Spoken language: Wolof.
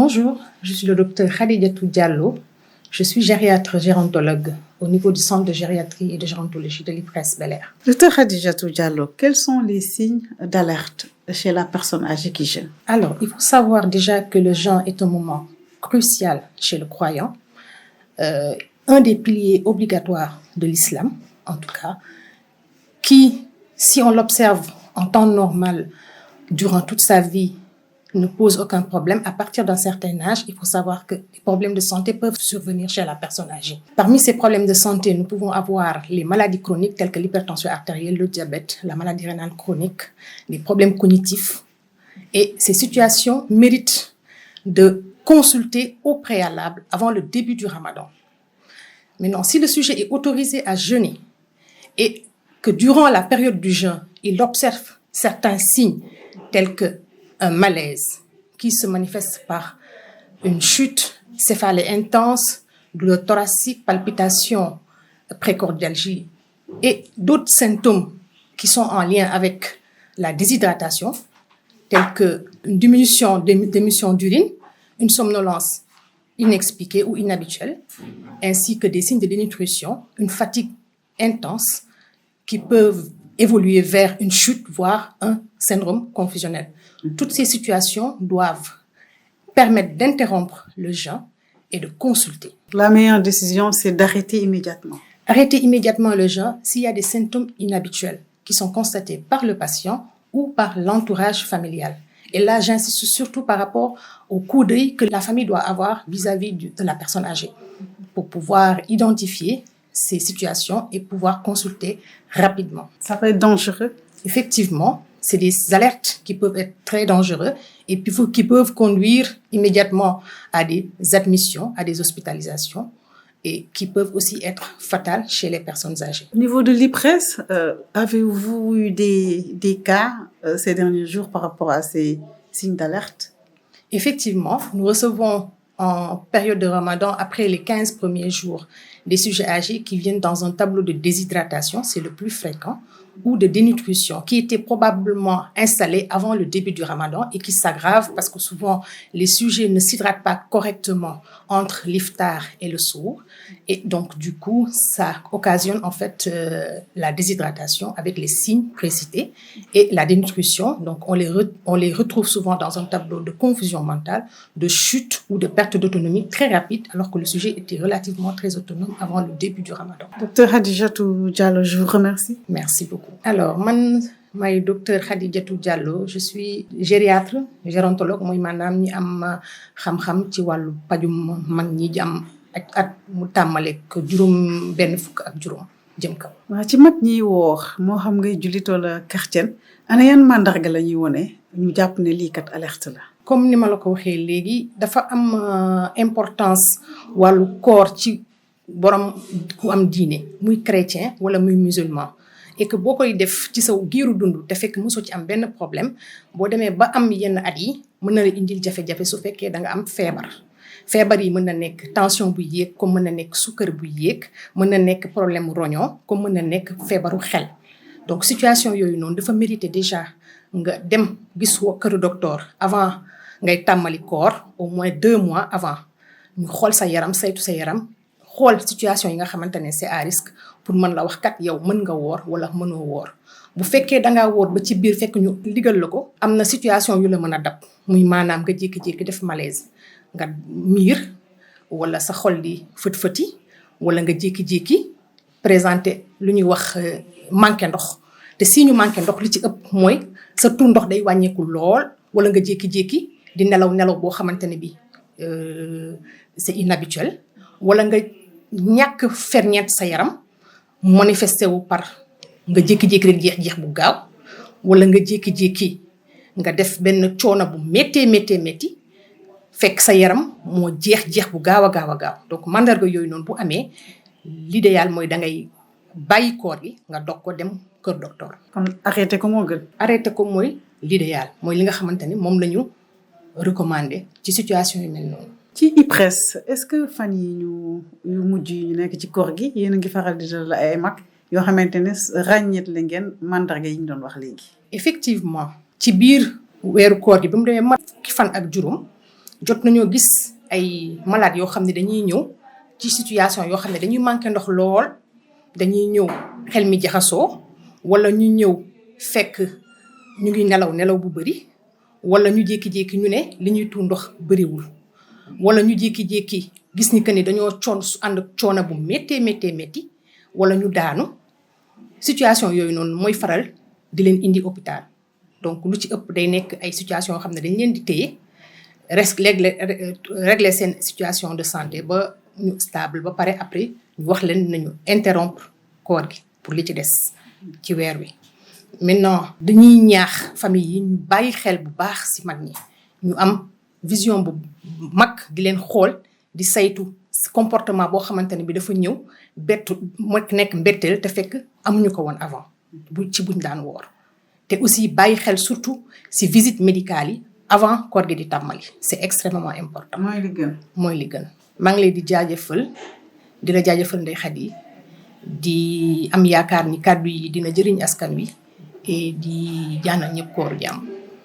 Bonjour, je suis le docteur Khadijatou Diallo. Je suis gériatre gérontologue au niveau du centre de gériatrie et de gérontologie de l'IPRES Bel-Air. Docteur Khadijatou Diallo, quels sont les signes d'alerte chez la personne âgée qui jeûne? Alors, il faut savoir déjà que le jeûne est un moment crucial chez le croyant, un des piliers obligatoires de l'islam, en tout cas, qui, si on l'observe en temps normal, durant toute sa vie, ne pose aucun problème. À partir d'un certain âge, il faut savoir que les problèmes de santé peuvent survenir chez la personne âgée. Parmi ces problèmes de santé, nous pouvons avoir les maladies chroniques telles que l'hypertension artérielle, le diabète, la maladie rénale chronique, les problèmes cognitifs. Et ces situations méritent de consulter au préalable avant le début du ramadan. Maintenant, si le sujet est autorisé à jeûner et que durant la période du jeûne, il observe certains signes tels que un malaise qui se manifeste par une chute, céphalée intense, douleur thoracique, palpitations, précordialgie et d'autres symptômes qui sont en lien avec la déshydratation, tels que une diminution d'émission d'urine, une somnolence inexpliquée ou inhabituelle, ainsi que des signes de dénutrition, une fatigue intense qui peuvent évoluer vers une chute, voire un syndrome confusionnel. Toutes ces situations doivent permettre d'interrompre le jeûne et de consulter. La meilleure décision, c'est d'arrêter immédiatement. Arrêter immédiatement le jeûne s'il y a des symptômes inhabituels qui sont constatés par le patient ou par l'entourage familial. Et là, j'insiste surtout par rapport au coup d'œil que la famille doit avoir vis-à-vis de la personne âgée pour pouvoir identifier ces situations et pouvoir consulter rapidement. Ça peut être dangereux. Effectivement, c'est des alertes qui peuvent être très dangereuses et puis qui peuvent conduire immédiatement à des admissions, à des hospitalisations et qui peuvent aussi être fatales chez les personnes âgées. Au niveau de l'IPRES, avez-vous eu des cas ces derniers jours par rapport à ces signes d'alerte? Effectivement, nous recevons en période de Ramadan, après les 15 premiers jours, des sujets âgés qui viennent dans un tableau de déshydratation, c'est le plus fréquent, ou de dénutrition, qui était probablement installé avant le début du Ramadan et qui s'aggrave parce que souvent les sujets ne s'hydratent pas correctement entre l'iftar et le sour. Et donc, du coup, ça occasionne en fait la déshydratation avec les signes précités et la dénutrition. Donc, on les retrouve souvent dans un tableau de confusion mentale, de chute ou de perte d'autonomie très rapide, alors que le sujet était relativement très autonome avant le début du Ramadan. Docteur Khadijatou Diallo, je vous remercie. Merci beaucoup. Alors, man, maay docteur Khadijatou Diallo, je suis gériatre, gérontologue, mooy maanaam ñi am xam-xam ci wàllu pajum mag ñi ji am at mu tàmmale ko juróom benn fukk ak juróom jëm kaw. waaw ci mag ñiy woor moo xam ngay jullit wala chrétien ana yan màndarga la ñuy wone ñu jàpp ne lii kat alerte la. Comme ni ma la ko waxee léegi dafa am importance wàllu koor ci borom ku am diine muy chrétien wala muy musulman. Et que boo koy def ci sa giiru dund te fekk mosoo ci am benn problème boo demee ba am yenn at yi mën na la indil jafe-jafe su fekkee da nga am feebar yi mën na nekk tension bu yéeg comme mën na nekk sukkar bu yéeg mën na nekk problème rognon comme mën na nekk feebaru xel. Donc situation yooyu noonu dafa mériter déjà nga dem gis këru docteur avant ngay tàmmali koor au moins 2 mois avant ñu xool sa yaram saytu sa yaram xool situation yi nga xamante ne c'est à risque pour mën la wax kat yow mën nga woor wala mënoo woor bu fekkee dangaa woor ba ci biir fekk ñu digal la ko am na situation yu la mën a dab muy maanaam nga jékki-jékki def malaise nga miir wala sa xol di fët-fëti wala nga jékki-jékki présenter lu ñuy wax manqué ndox te si ñu manqué ndox li ci ëpp mooy sa tur ndox day wàññeeku lool wala nga jékki-jékki di nelaw boo xamante ne bi c'est inhabituel wala nga ñàkk ferñeent sa yaram manifesté wu par nga jékki-jékki rek jeex bu gaaw wala nga jékki-jékki nga def benn coono bu métti fekk sa yaram moo jeex bu gaaw a gaaw donc mandarga yooyu noonu bu amee l'idéal mooy da ngay bàyyi koor gi nga dog ko dem kër docteur. kon arrêté ko moo gën. arrêté ko mooy l'idéal mooy li nga xamante ni moom la ñu recommandé ci situation yu mel noonu. ci IPRES est-ce que fan yi yu mujj yi ñu nekk ci koor gi yéen a ngi faral di dalal ay mag yoo xamante ne ràññeet la ngeen mandarga yi ñu doon wax léegi. effectivement ci biir weeru koor gi ba mu demee mat fukki fan ak juróom jot nañoo gis ay malades yoo xam ne dañuy ñëw ci situation yoo xam ne dañuy manqué ndox lool dañuy ñëw xel mi jaxasoo wala ñu ñëw fekk ñu ngi nelaw bu bëri wala ñu jékki-jékki ñu ne li ñuy tuur ndox bëriwul wala ñu jékki-jékki gis ni que ni dañoo ànd ak coono bu métti wala ñu daanu situation yooyu noonu mooy faral di leen indi hôpital donc lu ci ëpp day nekk ay situation yoo xam ne dañ leen di téye régler seen situation de santé ba ñu stable ba pare après ñu wax leen nañu interrompre koor gi pour li ci des ci weer wi. maintenant dañuy ñaax famille yi ñu bàyyi xel bu baax ci mag ñi ñu am vision bu mag di leen xool di saytu comportement boo xamante ne bi dafa ñëw nekk mbetteel te fekk amuñu ko woon avant buñ daan woor te aussi bàyyi xel surtout ci visite médicale yi avant koor gi di tàmmali c'est extrêmement important. mooy li gën. maa ngi lay di jaajëfal di la jaajëfal Ndeye Khady di am yaakaar ni kàddu yi dina jëriñ askan wi et di jaanal ñëpp koor jàmm.